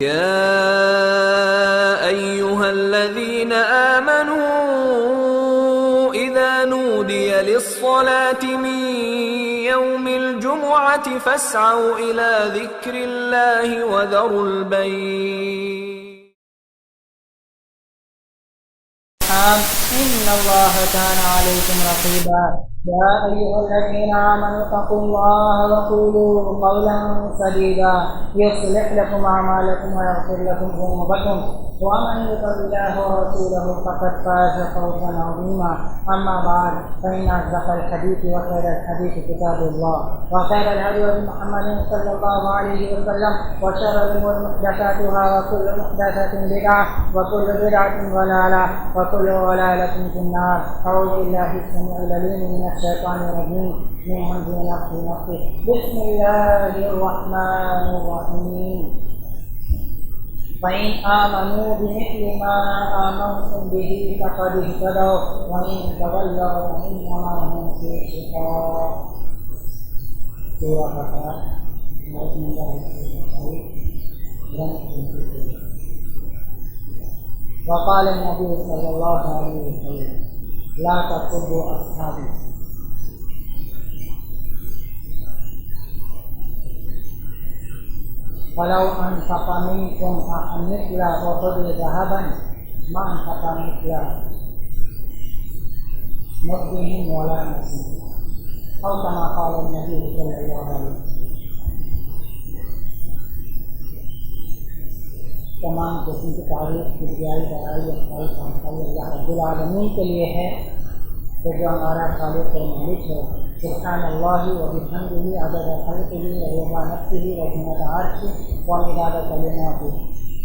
يا أيها الذين آمنوا إذا نودي للصلاة من يوم الجمعة فاسعوا إلى ذكر الله وذروا البيع إن الله كان عليكم رقيبا يا أيها الذين آمنوا اتقوا الله وقولوا قولا سديدا يصلح لكم أعمالكم ويغفر لكم ذنوبكم ومن يطع الله ورسوله فقد فاز فوزا عظيما أما بعد فإن أصدق الحديث وخير الحديث كتاب الله وخير الهدي محمد صلى الله عليه وسلم وشر الأمور محدثاتها وكل محدثة بدعة وكل بدعة ضلالة وكل ضلالة في النار. أعوذ بالله السميع العليم من الشيطان الرجيم من همزه ونفخه. بسم الله الرحمن الرحيم. فإن آمنوا بمثل ما آمنتم به فقد اهتدوا وإن تولوا فإنما هم في شقاق. سورة بقرة وقال النبي صلى الله عليه وسلم لا تسبوا أصحابي. ولو أنفق منكم مثل أحد ذهبا ما أنفق مثل مدهم ولا نصيب أو كما قال النبي صلى الله عليه وسلم. تمام قسم کی تعریف کبریائی بڑائی اچھائی خامخائی اللہ رب العالمین کے لیے ہے کہ جو ہمارا خالق و مالک ہے. سبحان اللہ و بحمدہ عدد خلقہ ورضا نفسہ وزنة عرشہ ومداد کلماتہ.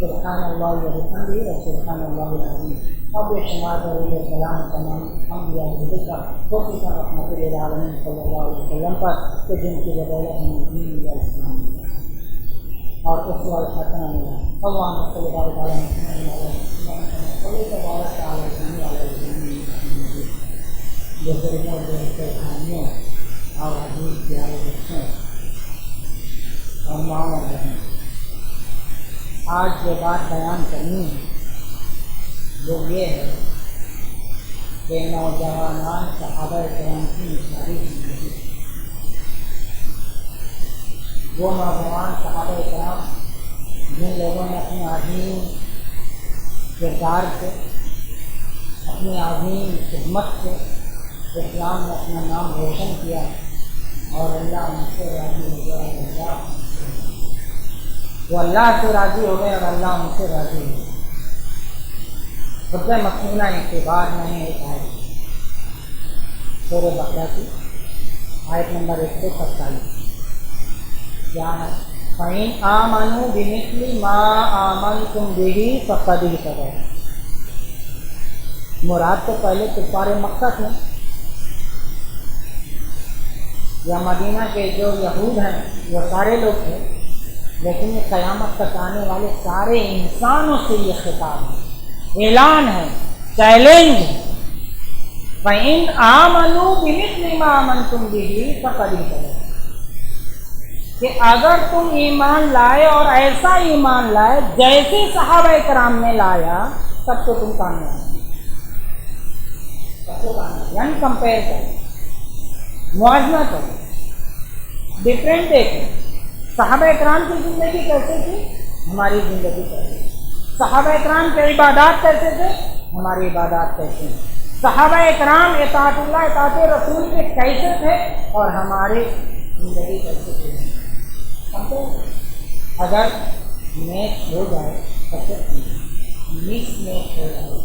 سبحان اللہ و بحمدہ وسبحان اللہ العظیم. اب یہ شمار درود سلام تمام حمد یا ذکر خصوصا رحمت للعالمین صلی اللہ علیہ وسلم پر کہ جن کی بدولت ہم دین یا اسلام اور اسوہ الحسنہ ملا. اللہم صلی اللہ علیہ وسلم صلی تبارک علیہ وسلم. بزرگوں دوستوں خانیوں اور عزیز پیارے بچوں اور ماں اور بہن، آج جو بات بیان کرنی ہے وہ یہ ہے کہ نوجوانان صحابہ کرام کی مثالی زندگی. وہ نوجوان صحابہ کرام جن لوگوں نے اپنے عظیم کردار سے، اپنی عظیم خدمت سے اسلام نے اپنا نام روشن کیا اور اللہ ان سے راضی ہو گیا. وہ اللہ سے راضی ہو گئے اور اللہ ان سے راضی ہو گئے. خطبہ مصنونہ کے بعد میں نے ایک آیت سورہ بقرہ کی آیت نمبر 147 کیا ہے؟ فَإِنْ آمَنُوا بِمِثْلِ مَا آمَنْتُمْ بِهِ فَقَدِ اهْتَدَوْا. مراد تو پہلے کفار مکہ تھے یا مدینہ کے جو یہود ہیں وہ سارے لوگ تھے، لیکن یہ قیامت تک آنے والے سارے انسانوں سے یہ خطاب ہے، اعلان ہے، چیلنج ہے. فَإِنْ آمَنُوا بِمِثْلِ مَا آمَنْتُمْ بِهِ فَقَدِ اهْتَدَوْا کہ اگر تم ایمان لائے اور ایسا ایمان لائے جیسے صحابہ کرام نے لایا تب تو تم کامیاب. یعنی کمپیئر کرو، موازنہ کرو، ڈفرینٹ دیکھو. صحابہ کرام کی زندگی کیسے تھی، ہماری زندگی کیسے تھی. صحابہ کرام کے عبادات کیسے تھے، ہماری عبادات کیسے ہیں. صحابہ کرام اطاعت اللہ اطاعت رسول کے کیسے تھے اور ہماری زندگی کیسے تھی. اگر میچ ہو جائے مس میچ ہو جائے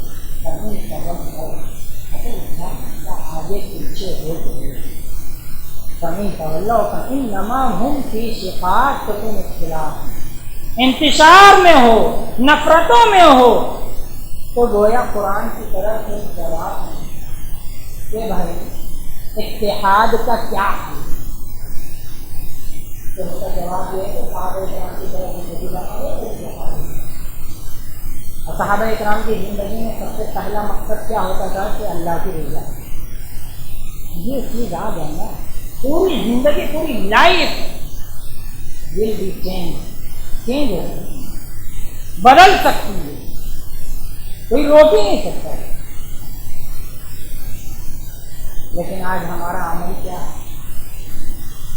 کہیں سبب ہو آگے پیچھے ہو جائے کہیں تولوا فإنما هم فی شقاق، تو تم اختلاف انتشار میں ہو، نفرتوں میں ہو. تو گویا قرآن کی طرف سے جواب ہے کہ بھائی اتحاد کا کیا ہے. تو اس کا جواب یہ ہے کہ صحابہ اکرام کی طرف زندگی کا اور صحابہ اکرام کی زندگی میں سب سے پہلا مقصد کیا ہوتا تھا کہ اللہ کی رضا. یہ چیز آ جائے نا پوری زندگی، پوری لائف ول بی چینج ہو. بدل سکتی ہے، کوئی روک ہی نہیں سکتا ہے۔ لیکن آج ہمارا عمل کیا ہے،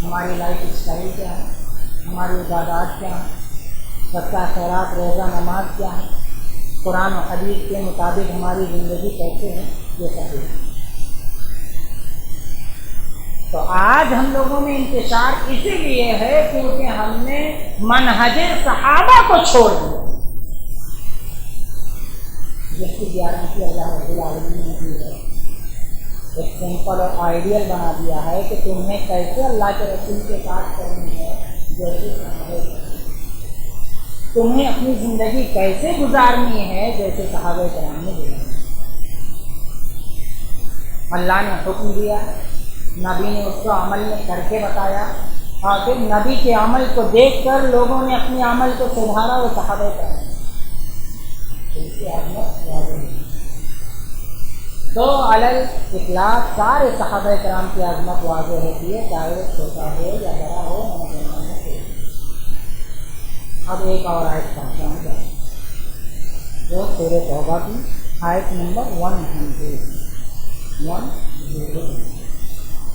ہماری لائف اسٹائل کیا ہے، ہماری عبادات کیا ہے، صدقہ خیرات روزہ نماز کیا ہے، قرآن و حدیث کے مطابق ہماری زندگی کیسے ہے، یہ سب ہے۔ تو آج ہم لوگوں میں انتشار اسی لیے ہے کیونکہ ہم نے منہج صحابہ کو چھوڑ دیا، جس کی گارنٹی اللہ رب العالمین نے دی ہے۔ ایک سمپل اور آئیڈیل بنا دیا ہے کہ تمہیں کیسے اللہ کے رسول کے ساتھ کرنی ہے، جیسے صحابہ، تمہیں اپنی زندگی کیسے گزارنی ہے، جیسے صحابہ کرام نے گزاری۔ اللہ نے حکم دیا، نبی نے اس کو عمل میں کر کے بتایا، اور پھر نبی کے عمل کو دیکھ کر لوگوں نے اپنے عمل کو سدھارا، وہ صحابہ کرام۔ تو علی اطلاق سارے صحابہ کرام کی عظمت واضح ہوتی ہے، چاہے وہ چھوٹا ہو یا بڑا ہو، نوجوان ہو۔ اب ایک اور آیت پڑھتا ہوں جو سورہ توبہ کی آیت نمبر 100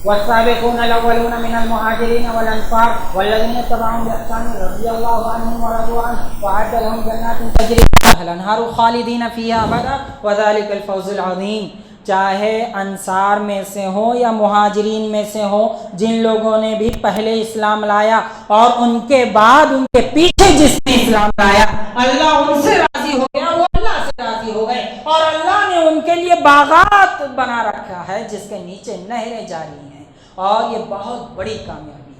والسابقون الاولون من المهاجرين والانصار والذين اتبعوهم باحسان رضي الله عنهم ورضوا عنه واعد لهم جنات تجري تحتها الانهار خالدين فيها ابدا وذلك الفوز العظيم۔ چاہے انصار میں سے ہو یا مہاجرین میں سے ہو، جن لوگوں نے بھی پہلے اسلام لایا اور ان کے بعد ان کے پیچھے جس نے اسلام لایا، اللہ ان سے راضی ہو گیا، وہ اللہ سے راضی ہو گئے، اور اللہ نے ان کے لیے باغات بنا رکھا ہے جس کے نیچے نہریں جاری ہیں، اور یہ بہت بڑی کامیابی ہے،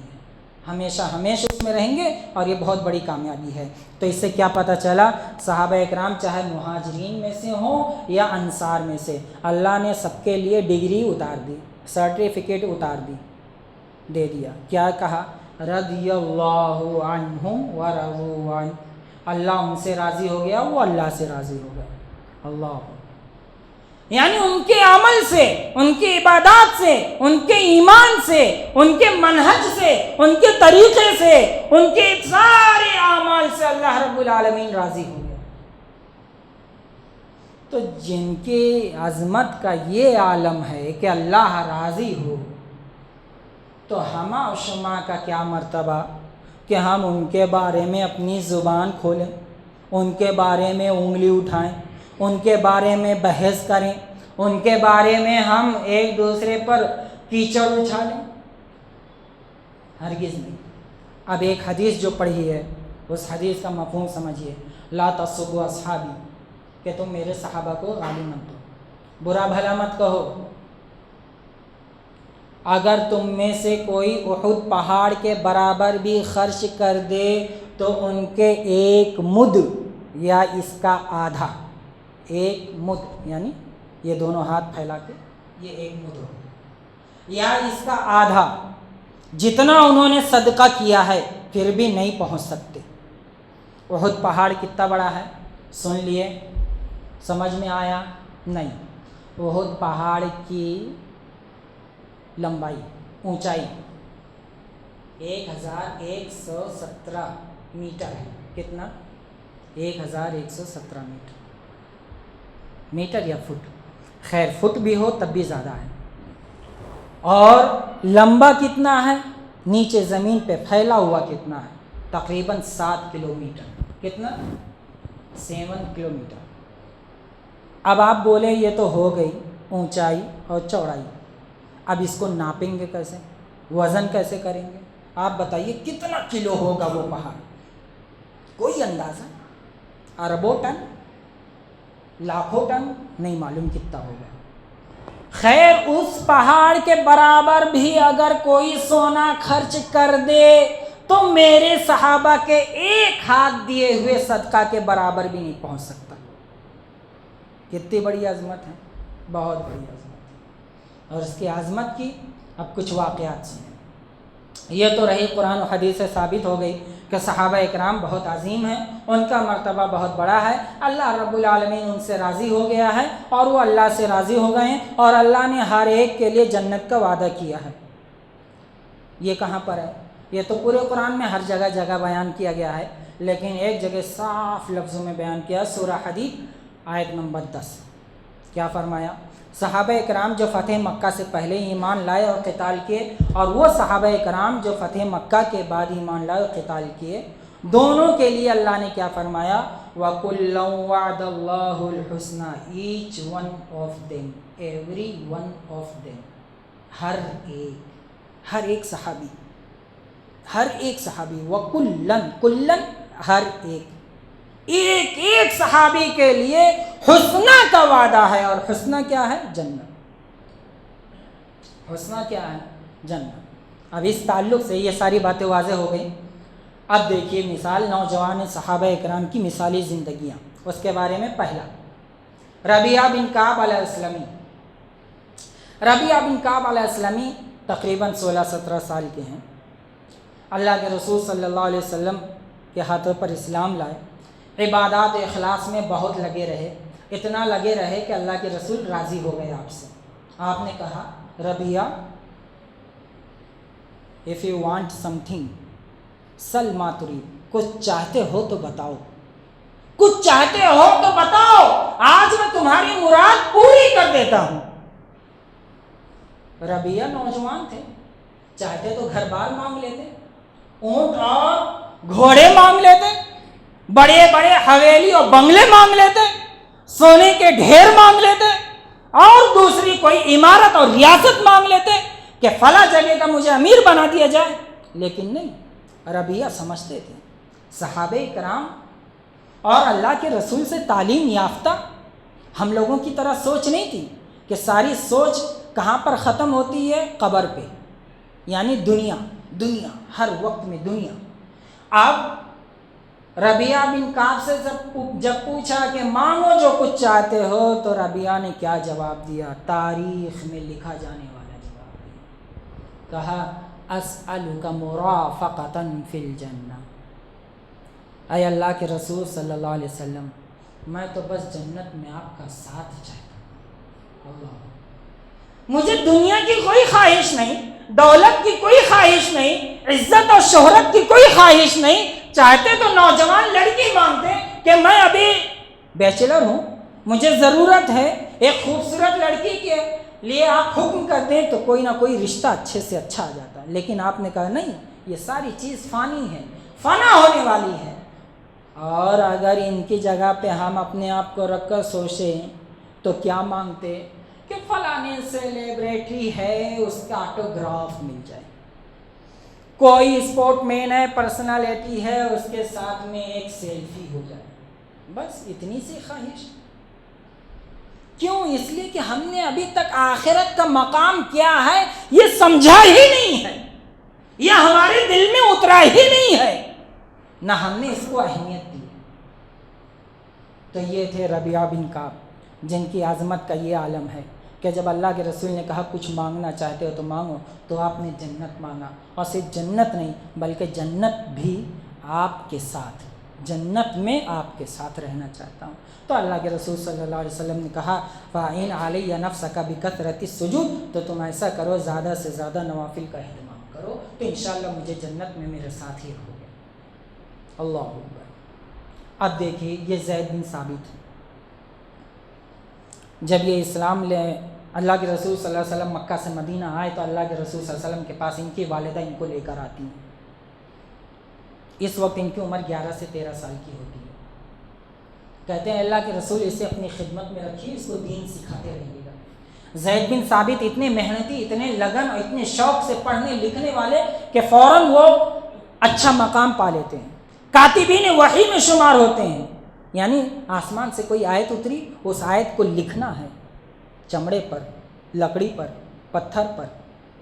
ہمیشہ ہمیشہ اس میں رہیں گے، اور یہ بہت بڑی کامیابی ہے۔ تو اس سے کیا پتہ چلا، صحابہ اکرام چاہے مہاجرین میں سے ہوں یا انصار میں سے، اللہ نے سب کے لیے ڈگری اتار دی، سرٹیفکیٹ اتار دی، دے دیا۔ کیا کہا؟ رضی اللہ عنہم ورضوا عنہ، اللہ ان سے راضی ہو گیا، وہ اللہ سے راضی ہو گیا۔ اللہ، یعنی ان کے عمل سے، ان کی عبادات سے، ان کے ایمان سے، ان کے منہج سے، ان کے طریقے سے، ان کے سارے اعمال سے اللہ رب العالمین راضی ہو گیا۔ تو جن کی عظمت کا یہ عالم ہے کہ اللہ راضی ہو، تو ہما و شما کا کیا مرتبہ کہ ہم ان کے بارے میں اپنی زبان کھولیں، ان کے بارے میں انگلی اٹھائیں، ان کے بارے میں بحث کریں، ان کے بارے میں ہم ایک دوسرے پر کیچڑ اچھالیں؟ ہرگز نہیں۔ اب ایک حدیث جو پڑھی ہے، اس حدیث کا مفہوم سمجھیے، لا تسبوا اصحابی، کہ تم میرے صحابہ کو گالی مت دو، برا بھلا مت کہو۔ اگر تم میں سے کوئی احد پہاڑ کے برابر بھی خرچ کر دے تو ان کے ایک مد یا اس کا آدھا، ایک مد یعنی یہ دونوں ہاتھ پھیلا کے یہ ایک مد ہو، یا اس کا آدھا، جتنا انہوں نے صدقہ کیا ہے پھر بھی نہیں پہنچ سکتے۔ احد پہاڑ کتنا بڑا ہے سن لیے، سمجھ میں آیا؟ نہیں۔ احد پہاڑ کی لمبائی، اونچائی 1117 میٹر ہے۔ کتنا؟ 1117 میٹر یا فٹ، خیر فٹ بھی ہو تب بھی زیادہ ہے۔ اور لمبا کتنا ہے، نیچے زمین پہ پھیلا ہوا کتنا ہے؟ تقریباً 7 کلومیٹر۔ کتنا؟ 7 کلومیٹر۔ اب آپ بولے یہ تو ہو گئی اونچائی اور چوڑائی، اب اس کو ناپیں گے کیسے، وزن کیسے کریں گے؟ آپ بتائیے کتنا کلو ہوگا وہ پہاڑ؟ کوئی اندازہ؟ اربوں ٹن، لاکھوں ٹن؟ نہیں معلوم کتنا ہوگا۔ خیر اس پہاڑ کے برابر بھی اگر کوئی سونا خرچ کر دے تو میرے صحابہ کے ایک ہاتھ دیے ہوئے صدقہ کے برابر بھی نہیں پہنچ سکتا۔ کتنی بڑی عظمت ہے، بہت بڑی عظمت ہے۔ اور اس کی عظمت کی اب کچھ واقعات سنیں۔ یہ تو رہی قرآن و حدیث سے ثابت ہو گئی کہ صحابہ اکرام بہت عظیم ہیں، ان کا مرتبہ بہت بڑا ہے، اللہ رب العالمین ان سے راضی ہو گیا ہے اور وہ اللہ سے راضی ہو گئے ہیں، اور اللہ نے ہر ایک کے لیے جنت کا وعدہ کیا ہے۔ یہ کہاں پر ہے؟ یہ تو پورے قرآن میں ہر جگہ جگہ بیان کیا گیا ہے، لیکن ایک جگہ صاف لفظوں میں بیان کیا، سورہ حدید آیت نمبر 10۔ کیا فرمایا؟ صحابہ اکرام جو فتح مکہ سے پہلے ایمان لائے اور قتال کیے، اور وہ صحابہ اکرام جو فتح مکہ کے بعد ایمان لائے اور قتال کیے، دونوں کے لیے اللہ نے کیا فرمایا؟ وَكُلًّا وَعَدَ اللَّهُ الْحُسْنَى، each one of them, every one of them، ہر ایک صحابی، وَكُلًّا، کلًا ہر ایک صحابی کے لیے حسنہ کا وعدہ ہے، اور حسنہ کیا ہے؟ جنت۔ حسنہ کیا ہے؟ جنت۔ اب اس تعلق سے یہ ساری باتیں واضح ہو گئی۔ اب دیکھیے مثال نوجوان صحابہ اکرام کی مثالی زندگیاں، اس کے بارے میں پہلا ربیعہ بن کعب علیہ السلامی۔ ربیعہ بن کعب علیہ السلامی تقریباً 16-17 سال کے ہیں۔ اللہ کے رسول صلی اللہ علیہ وسلم کے ہاتھوں پر اسلام لائے، عبادات اخلاص میں بہت لگے رہے، اتنا لگے رہے کہ اللہ کے رسول راضی ہو گئے آپ سے۔ آپ نے کہا ربیعہ if you want something سل ما تريد، کچھ چاہتے ہو تو بتاؤ، کچھ چاہتے ہو تو بتاؤ، آج میں تمہاری مراد پوری کر دیتا ہوں۔ ربیعہ نوجوان تھے، چاہتے تو گھر بار مانگ لیتے، اونٹ اور گھوڑے مانگ لیتے، بڑے بڑے حویلی اور بنگلے مانگ لیتے، سونے کے ڈھیر مانگ لیتے، اور دوسری کوئی عمارت اور ریاست مانگ لیتے کہ فلاں جگہ کا مجھے امیر بنا دیا جائے، لیکن نہیں۔ ربیعہ سمجھتے تھے صحابہ کرام اور اللہ کے رسول سے تعلیم یافتہ ہم لوگوں کی طرح سوچ نہیں تھی کہ ساری سوچ کہاں پر ختم ہوتی ہے؟ قبر پہ، یعنی دنیا ہر وقت میں دنیا۔ اب ربیعہ بن کعب سے جب پوچھا کہ مانگو جو کچھ چاہتے ہو، تو ربیعہ نے کیا جواب دیا؟ تاریخ میں لکھا جانے والا جواب دیا، کہا اسألک مرافقۃ فی الجنہ، اے اللہ کے رسول صلی اللہ علیہ وسلم، میں تو بس جنت میں آپ کا ساتھ چاہتا ہوں، مجھے دنیا کی کوئی خواہش نہیں، دولت کی کوئی خواہش نہیں، عزت اور شہرت کی کوئی خواہش نہیں۔ چاہتے تو نوجوان لڑکی مانگتے کہ میں ابھی بیچلر ہوں، مجھے ضرورت ہے ایک خوبصورت لڑکی کے لیے، آپ حکم کرتے ہیں تو کوئی نہ کوئی رشتہ اچھے سے اچھا آ جاتا ہے، لیکن آپ نے کہا نہیں، یہ ساری چیز فانی ہے، فنا ہونے والی ہے۔ اور اگر ان کی جگہ پہ ہم اپنے آپ کو رکھ کر سوچیں تو کیا مانگتے کہ فلانے سیلیبریٹی ہے، اس کا آٹوگراف مل جائے، کوئی اسپورٹ مین ہے، پرسنالٹی ہے، اس کے ساتھ میں ایک سیلفی ہو جائے، بس اتنی سی خواہش۔ کیوں؟ اس لیے کہ ہم نے ابھی تک آخرت کا مقام کیا ہے یہ سمجھا ہی نہیں ہے، یہ ہمارے دل میں اترا ہی نہیں ہے، نہ ہم نے اس کو اہمیت دی۔ تو یہ تھے ربیعہ بن کعب، جن کی عظمت کا یہ عالم ہے کہ جب اللہ کے رسول نے کہا کچھ مانگنا چاہتے ہو تو مانگو، تو آپ نے جنت مانگا، اور صرف جنت نہیں بلکہ جنت بھی آپ کے ساتھ، جنت میں آپ کے ساتھ رہنا چاہتا ہوں۔ تو اللہ کے رسول صلی اللہ علیہ وسلم نے کہا فَإِنْ عَلَيَّ نَفْسَكَ بِكَثْرَةِ السُّجُودِ، تو تم ایسا کرو زیادہ سے زیادہ نوافل کا اہتمام کرو، تو انشاءاللہ مجھے جنت میں میرے ساتھ ہی رہو گے۔ اللہ اکبر۔ اب دیکھیے یہ زید بن ثابت، جب یہ اسلام لے اللہ کے رسول صلی اللہ علیہ وسلم مکہ سے مدینہ آئے تو اللہ کے رسول صلی اللہ علیہ وسلم کے پاس ان کی والدہ ان کو لے کر آتی ہیں۔ اس وقت ان کی عمر 11 سے 13 سال کی ہوتی ہے۔ کہتے ہیں اللہ کے رسول اسے اپنی خدمت میں رکھیے، اس کو دین سکھاتے رہیے گا۔ زید بن ثابت اتنے محنتی، اتنے لگن اور اتنے شوق سے پڑھنے لکھنے والے کہ فوراً وہ اچھا مقام پا لیتے ہیں، کاتبین وحی میں شمار ہوتے ہیں، یعنی آسمان سے کوئی آیت اتری، اس آیت کو لکھنا ہے چمڑے پر، لکڑی پر، پتھر پر،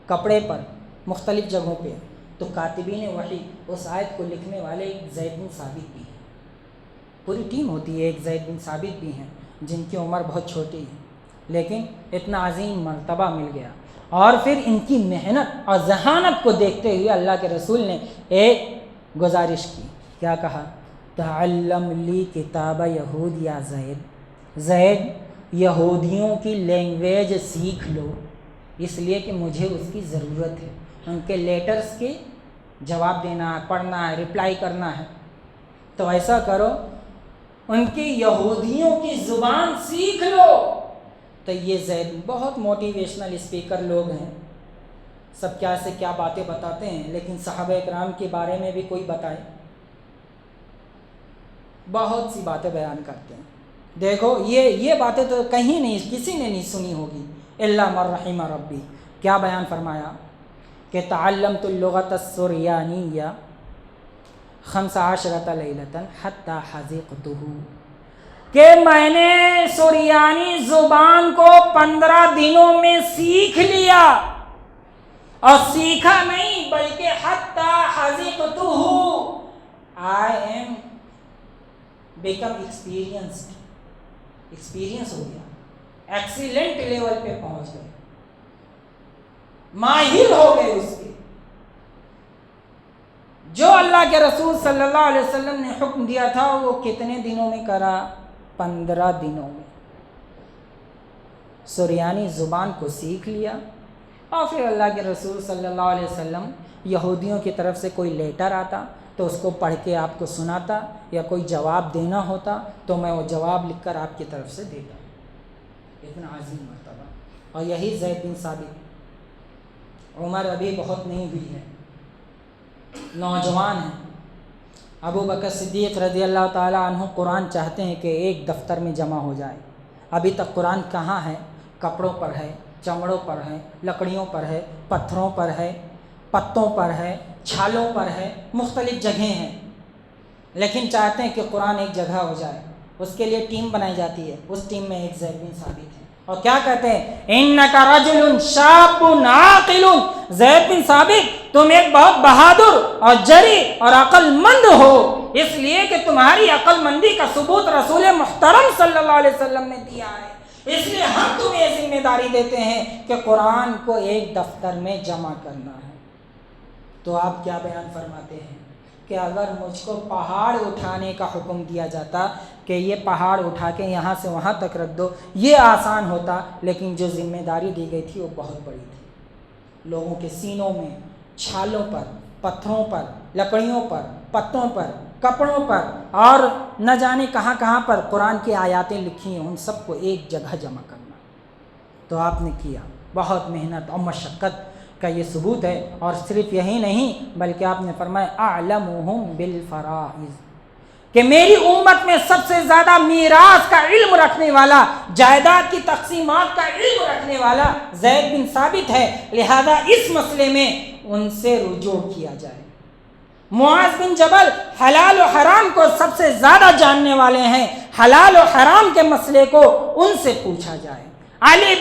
کپڑے پر، مختلف جگہوں پہ، تو کاتبین وحی اس آیت کو لکھنے والے زید بن ثابت بھی ہیں۔ پوری ٹیم ہوتی ہے، ایک زید بن ثابت بھی ہیں جن کی عمر بہت چھوٹی ہے، لیکن اتنا عظیم مرتبہ مل گیا۔ اور پھر ان کی محنت اور ذہانت کو دیکھتے ہوئے اللہ کے رسول نے ایک گزارش کی، کیا کہا؟ تعلم لی کتاب یہود یا زید، زید یہودیوں کی لینگویج سیکھ لو، اس لیے کہ مجھے اس کی ضرورت ہے، ان کے لیٹرز کی جواب دینا ہے، پڑھنا ہے، رپلائی کرنا ہے، تو ایسا کرو ان کی یہودیوں کی زبان سیکھ لو۔ تو یہ زید بہت موٹیویشنل اسپیکر لوگ ہیں، سب کیا سے کیا باتیں بتاتے ہیں، لیکن صحابہ اکرام کے بارے میں بھی کوئی بتائے، بہت سی باتیں بیان کرتے ہیں۔ دیکھو یہ باتیں تو کہیں نہیں، کسی نے نہیں سنی ہوگی الا من رحم ربی۔ کیا بیان فرمایا کہ تعلمت اللغۃ السریانیہ 15 لیلۃ حتی حذقتہ، کہ میں نے سریانی زبان کو 15 دنوں میں سیکھ لیا، اور سیکھا نہیں بلکہ حتی حذقتہ، I am become experienced، experience ہو گیا، ایکسیلنٹ لیول پہ پہنچ گئے، ماہر ہو گئے اس کے۔ جو اللہ کے رسول صلی اللہ علیہ وسلم نے حکم دیا تھا وہ کتنے دنوں میں کرا؟ 15 دنوں میں سریانی زبان کو سیکھ لیا۔ اور پھر اللہ کے رسول صلی اللہ علیہ وسلم یہودیوں کی طرف سے کوئی لیٹر آتا تو اس کو پڑھ کے آپ کو سناتا، یا کوئی جواب دینا ہوتا تو میں وہ جواب لکھ کر آپ کی طرف سے دیتا۔ اتنا عظیم مرتبہ۔ اور یہی زید بن ثابت، عمر ابھی بہت نہیں ہوئی ہے، نوجوان ہیں، ابو بکر صدیق رضی اللہ تعالی عنہ قرآن چاہتے ہیں کہ ایک دفتر میں جمع ہو جائے، ابھی تک قرآن کہاں ہے؟ کپڑوں پر ہے، چمڑوں پر ہے، لکڑیوں پر ہے، پتھروں پر ہے، پتوں پر ہے، چھالوں پر ہے، مختلف جگہیں ہیں، لیکن چاہتے ہیں کہ قرآن ایک جگہ ہو جائے۔ اس کے لیے ٹیم بنائی جاتی ہے، اس ٹیم میں ایک زید بن ثابت ہے، اور کیا کہتے ہیں؟ انک رجل شاب عاقل، زید بن ثابت تم ایک بہت بہادر اور جری اور عقل مند ہو، اس لیے کہ تمہاری عقل مندی کا ثبوت رسول محترم صلی اللہ علیہ وسلم نے دیا ہے، اس لیے ہم تمہیں یہ ذمہ داری دیتے ہیں کہ قرآن کو ایک دفتر میں جمع کرنا ہے۔ تو آپ کیا بیان فرماتے ہیں کہ اگر مجھ کو پہاڑ اٹھانے کا حکم دیا جاتا کہ یہ پہاڑ اٹھا کے یہاں سے وہاں تک رکھ دو، یہ آسان ہوتا، لیکن جو ذمہ داری دی گئی تھی وہ بہت بڑی تھی۔ لوگوں کے سینوں میں چھالوں پر، پتھروں پر، لکڑیوں پر، پتوں پر، کپڑوں پر، اور نہ جانے کہاں کہاں پر قرآن کی آیاتیں لکھی ہیں، ان سب کو ایک جگہ جمع کرنا۔ تو آپ نے کیا، بہت محنت اور مشقت کا یہ ثبوت ہے۔ اور صرف یہی نہیں بلکہ آپ نے فرمایا اعلمہم بالفرائض، کہ میری امت میں سب سے زیادہ میراث کا علم رکھنے والا، جائیداد کی تقسیمات کا علم رکھنے والا زید بن ثابت ہے، لہذا اس مسئلے میں ان سے رجوع کیا جائے۔ معاذ بن جبل حلال و حرام کو سب سے زیادہ جاننے والے ہیں، حلال و حرام کے مسئلے کو ان سے پوچھا جائے۔ علی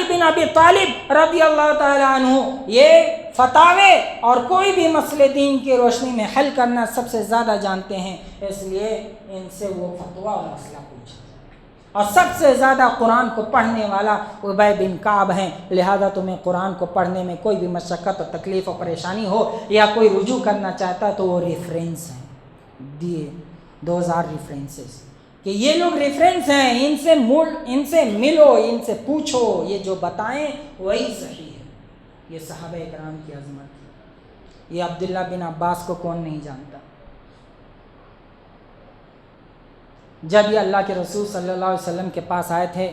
بن ابی طالب رضی اللہ تعالی عنہ یہ فتاوے اور کوئی بھی مسئلے دین کی روشنی میں حل کرنا سب سے زیادہ جانتے ہیں، اس لیے ان سے وہ فتویٰ اور مسئلہ پوچھا جائے۔ اور سب سے زیادہ قرآن کو پڑھنے والا ابی بن کعب ہیں، لہذا تمہیں قرآن کو پڑھنے میں کوئی بھی مشقت اور تکلیف اور پریشانی ہو یا کوئی رجوع کرنا چاہتا تو وہ ریفرنس ہیں دیے، 2000 ریفرنسز، کہ یہ لوگ ریفرنس ہیں، ان سے ملو، ان سے پوچھو، یہ جو بتائیں وہی صحیح ہے۔ یہ صحابہ اکرام کی عظمت ہے۔ یہ عبداللہ بن عباس کو کون نہیں جانتا؟ جب یہ اللہ کے رسول صلی اللہ علیہ وسلم کے پاس آئے تھے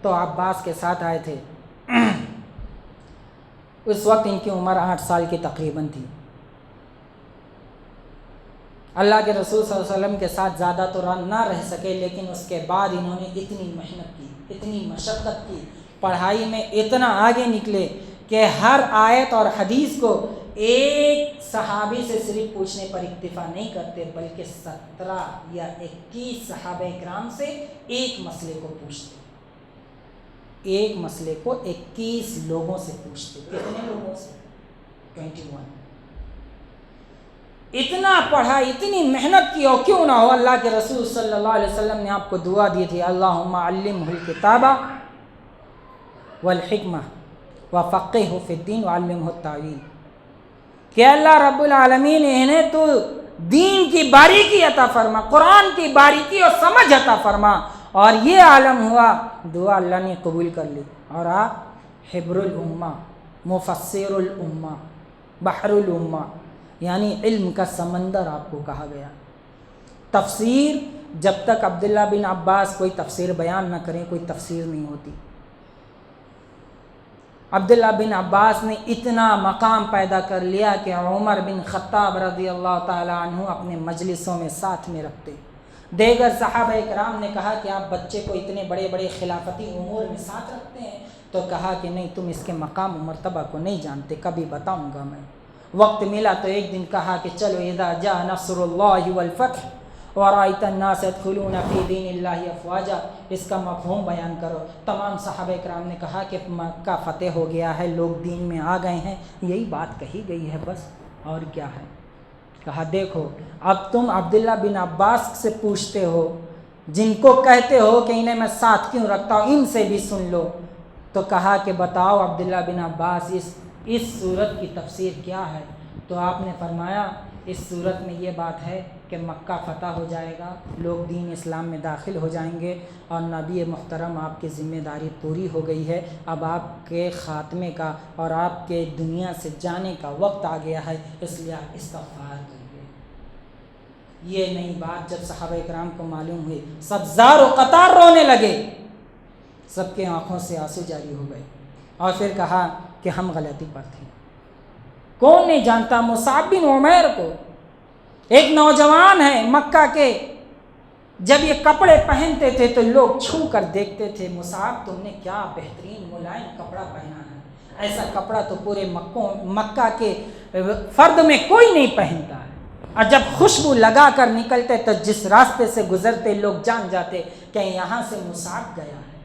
تو عباس کے ساتھ آئے تھے، اس وقت ان کی عمر 8 سال کی تقریباً تھی۔ اللہ کے رسول صلی اللہ علیہ وسلم کے ساتھ زیادہ تو نہ رہ سکے، لیکن اس کے بعد انہوں نے اتنی محنت کی، اتنی مشقت کی، پڑھائی میں اتنا آگے نکلے کہ ہر آیت اور حدیث کو ایک صحابی سے صرف پوچھنے پر اکتفا نہیں کرتے، بلکہ 17 یا 21 صحابہ اکرام سے ایک مسئلے کو پوچھتے، ایک مسئلے کو 21 لوگوں سے پوچھتے۔ کتنے لوگوں سے؟ 21۔ اتنا پڑھا، اتنی محنت کی، اور کیوں نہ ہو اللہ کے رسول صلی اللہ علیہ وسلم نے آپ کو دعا دی تھی، اللہم علمہ الکتاب والحکمہ وفقہہ فی الدین وعلمہ التاویل، کہ اللہ رب العالمین انہیں تو دین کی باریکی عطا فرما، قرآن کی باریکی اور سمجھ عطا فرما، اور یہ عالم ہوا، دعا اللہ نے قبول کر لی، اور آپ حبر الامہ، مفسر الامہ، بحر الامہ یعنی علم کا سمندر آپ کو کہا گیا۔ تفسیر جب تک عبداللہ بن عباس کوئی تفسیر بیان نہ کریں کوئی تفسیر نہیں ہوتی۔ عبداللہ بن عباس نے اتنا مقام پیدا کر لیا کہ عمر بن خطاب رضی اللہ تعالیٰ عنہ اپنے مجلسوں میں ساتھ میں رکھتے۔ دیگر صحابہ اکرام نے کہا کہ آپ بچے کو اتنے بڑے بڑے خلافتی امور میں ساتھ رکھتے ہیں، تو کہا کہ نہیں، تم اس کے مقام و مرتبہ کو نہیں جانتے، کبھی بتاؤں گا میں۔ وقت ملا تو ایک دن کہا کہ چلو اذا جاء نصر اللہ والفتح ورأیت الناس يدخلون فی دین اللہ افواجا، اس کا مفہوم بیان کرو۔ تمام صحابہ اکرام نے کہا کہ مکہ فتح ہو گیا ہے، لوگ دین میں آ گئے ہیں، یہی بات کہی گئی ہے بس، اور کیا ہے۔ کہا دیکھو اب تم عبداللہ بن عباس سے پوچھتے ہو، جن کو کہتے ہو کہ انہیں میں ساتھ کیوں رکھتا ہوں، ان سے بھی سن لو۔ تو کہا کہ بتاؤ عبداللہ بن عباس اس صورت کی تفسیر کیا ہے؟ تو آپ نے فرمایا اس صورت میں یہ بات ہے کہ مکہ فتح ہو جائے گا، لوگ دین اسلام میں داخل ہو جائیں گے، اور نبی محترم آپ کی ذمہ داری پوری ہو گئی ہے، اب آپ کے خاتمے کا اور آپ کے دنیا سے جانے کا وقت آ گیا ہے، اس لیے آپ استغفار کریے۔ یہ نئی بات جب صحابہ اکرام کو معلوم ہوئی، سب زار و قطار رونے لگے، سب کے آنکھوں سے آنسو جاری ہو گئے، اور پھر کہا کہ ہم غلطی پر تھے۔ کون نہیں جانتا مصعب بن عمیر کو؟ ایک نوجوان ہے مکہ کے، جب یہ کپڑے پہنتے تھے تو لوگ چھو کر دیکھتے تھے، مصعب تم نے کیا بہترین ملائم کپڑا پہنا ہے، ایسا کپڑا تو پورے مکہ کے فرد میں کوئی نہیں پہنتا ہے، اور جب خوشبو لگا کر نکلتے تو جس راستے سے گزرتے لوگ جان جاتے کہ یہاں سے مصعب گیا ہے۔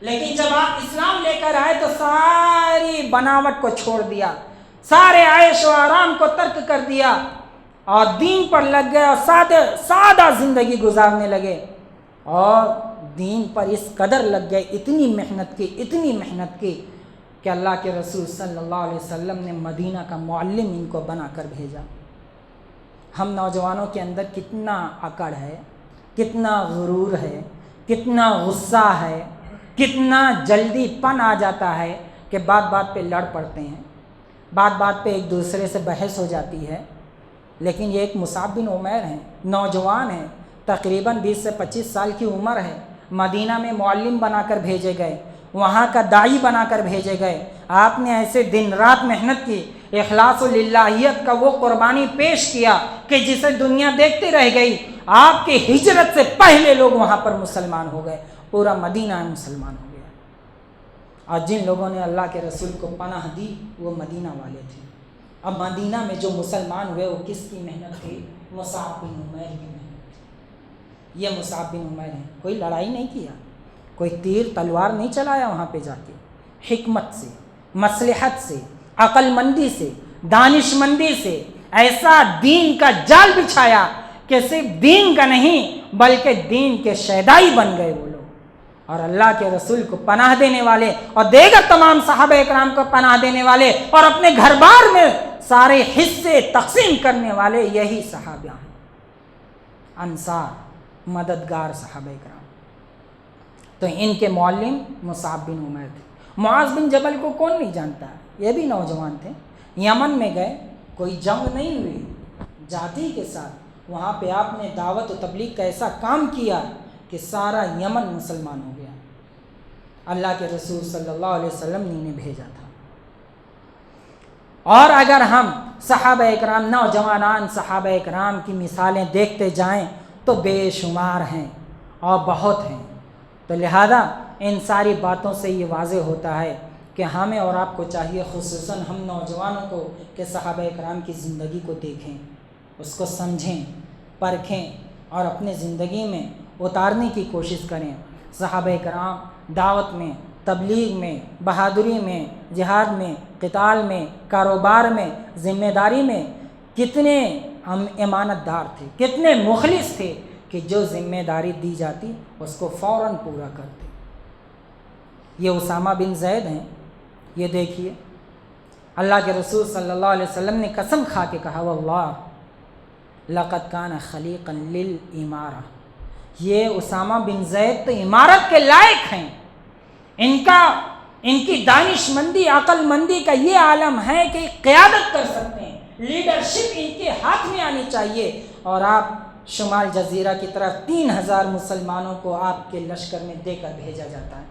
لیکن جب آپ اسلام لے کر آئے تو ساری بناوٹ کو چھوڑ دیا، سارے عیش و آرام کو ترک کر دیا، اور دین پر لگ گئے، اور سادہ زندگی گزارنے لگے، اور دین پر اس قدر لگ گئے، اتنی محنت کی کہ اللہ کے رسول صلی اللہ علیہ وسلم نے مدینہ کا معلم ان کو بنا کر بھیجا۔ ہم نوجوانوں کے اندر کتنا اکڑ ہے، کتنا غرور ہے، کتنا غصہ ہے، کتنا جلدی پن آ جاتا ہے کہ بات بات پہ لڑ پڑتے ہیں، بات بات پہ ایک دوسرے سے بحث ہو جاتی ہے۔ لیکن یہ ایک مصعب بن عمیر ہیں، نوجوان ہیں، تقریباً 20 سے 25 سال کی عمر ہے، مدینہ میں معلم بنا کر بھیجے گئے، وہاں کا داعی بنا کر بھیجے گئے۔ آپ نے ایسے دن رات محنت کی، اخلاص و للہیت کا وہ قربانی پیش کیا کہ جسے دنیا دیکھتی رہ گئی۔ آپ کی ہجرت سے پہلے لوگ وہاں پر مسلمان ہو گئے، پورا مدینہ مسلمان ہو گیا، اور جن لوگوں نے اللہ کے رسول کو پناہ دی وہ مدینہ والے تھے۔ اب مدینہ میں جو مسلمان ہوئے وہ کس کی محنت تھی؟ مصعب بن عمیر کی محنت تھی۔ یہ مصعب بن عمیر ہیں، کوئی لڑائی نہیں کیا، کوئی تیر تلوار نہیں چلایا، وہاں پہ جا کے حکمت سے، مصلحت سے، عقل مندی سے، دانش مندی سے ایسا دین کا جال بچھایا کہ صرف دین کا نہیں بلکہ دین کے شیدائی بن گئے وہ لوگ، اور اللہ کے رسول کو پناہ دینے والے اور دیگر تمام صحابہ اکرام کو پناہ دینے والے اور اپنے گھر بار میں سارے حصے تقسیم کرنے والے یہی صحابہ ہیں، انصار، مددگار صحابہ اکرام۔ تو ان کے معلم مصعب بن عمیر تھے۔ معاذ بن جبل کو کون نہیں جانتا، یہ بھی نوجوان تھے، یمن میں گئے، کوئی جنگ نہیں ہوئی، جاتی کے ساتھ وہاں پہ آپ نے دعوت و تبلیغ کا ایسا کام کیا کہ سارا یمن مسلمان ہو گیا، اللہ کے رسول صلی اللہ علیہ وسلم نے انہیں بھیجا تھا۔ اور اگر ہم صحابہ اکرام، نوجوانان صحابہ اکرام کی مثالیں دیکھتے جائیں تو بے شمار ہیں اور بہت ہیں، تو لہذا ان ساری باتوں سے یہ واضح ہوتا ہے کہ ہمیں اور آپ کو چاہیے، خصوصاً ہم نوجوانوں کو، کہ صحابہ اکرام کی زندگی کو دیکھیں، اس کو سمجھیں، پرکھیں اور اپنے زندگی میں اتارنے کی کوشش کریں۔ صحابہ اکرام دعوت میں، تبلیغ میں، بہادری میں، جہاد میں، قتال میں، کاروبار میں، ذمہ داری میں کتنے ہم امانت دار تھے، کتنے مخلص تھے کہ جو ذمہ داری دی جاتی اس کو فوراً پورا کرتے۔ یہ اسامہ بن زید ہیں، یہ دیکھیے اللہ کے رسول صلی اللہ علیہ وسلم نے قسم کھا کے کہا، واللہ لقد کان خلیقا للامارہ، یہ اسامہ بن زید تو امارت کے لائق ہیں، ان کا ان کی دانش مندی عقل مندی کا یہ عالم ہے کہ قیادت کر سکتے ہیں، لیڈرشپ ان کے ہاتھ میں آنی چاہیے، اور آپ شمال جزیرہ کی طرف 3000 مسلمانوں کو آپ کے لشکر میں دے کر بھیجا جاتا ہے،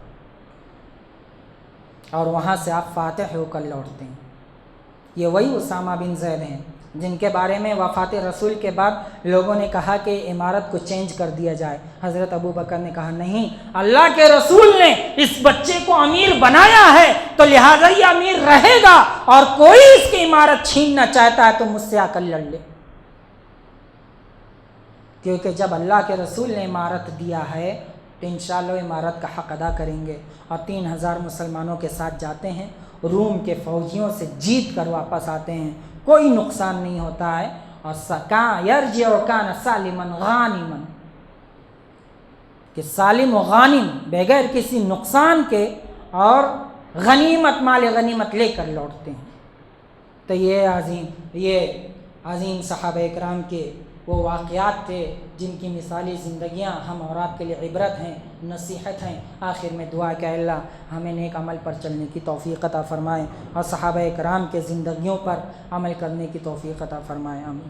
اور وہاں سے آپ فاتح ہو کر لوٹتے ہیں۔ یہ وہی اسامہ بن زید ہیں جن کے بارے میں وفات رسول کے بعد لوگوں نے کہا کہ عمارت کو چینج کر دیا جائے۔ حضرت ابو بکر نے کہا نہیں، اللہ کے رسول نے اس بچے کو امیر بنایا ہے تو لہٰذا یہ امیر رہے گا، اور کوئی اس کی عمارت چھیننا چاہتا ہے تو مجھ سے آ کر لڑ لے، کیونکہ جب اللہ کے رسول نے عمارت دیا ہے تو انشاءاللہ عمارت کا حق ادا کریں گے۔ اور 3000 مسلمانوں کے ساتھ جاتے ہیں، روم کے فوجیوں سے جیت کر واپس آتے ہیں، کوئی نقصان نہیں ہوتا ہے، اور یرجع کان سالما غانما، کہ سالم و غانم بغیر کسی نقصان کے اور غنیمت مال غنیمت لے کر لوٹتے ہیں۔ تو یہ عظیم صحابہ اکرام کے وہ واقعات تھے جن کی مثالی زندگیاں ہم اور آپ کے لیے عبرت ہیں، نصیحت ہیں۔ آخر میں دعا کہ اللہ ہمیں نیک عمل پر چلنے کی توفیق عطا فرمائے، اور صحابہ اکرام کے زندگیوں پر عمل کرنے کی توفیق عطا فرمائے، آمین۔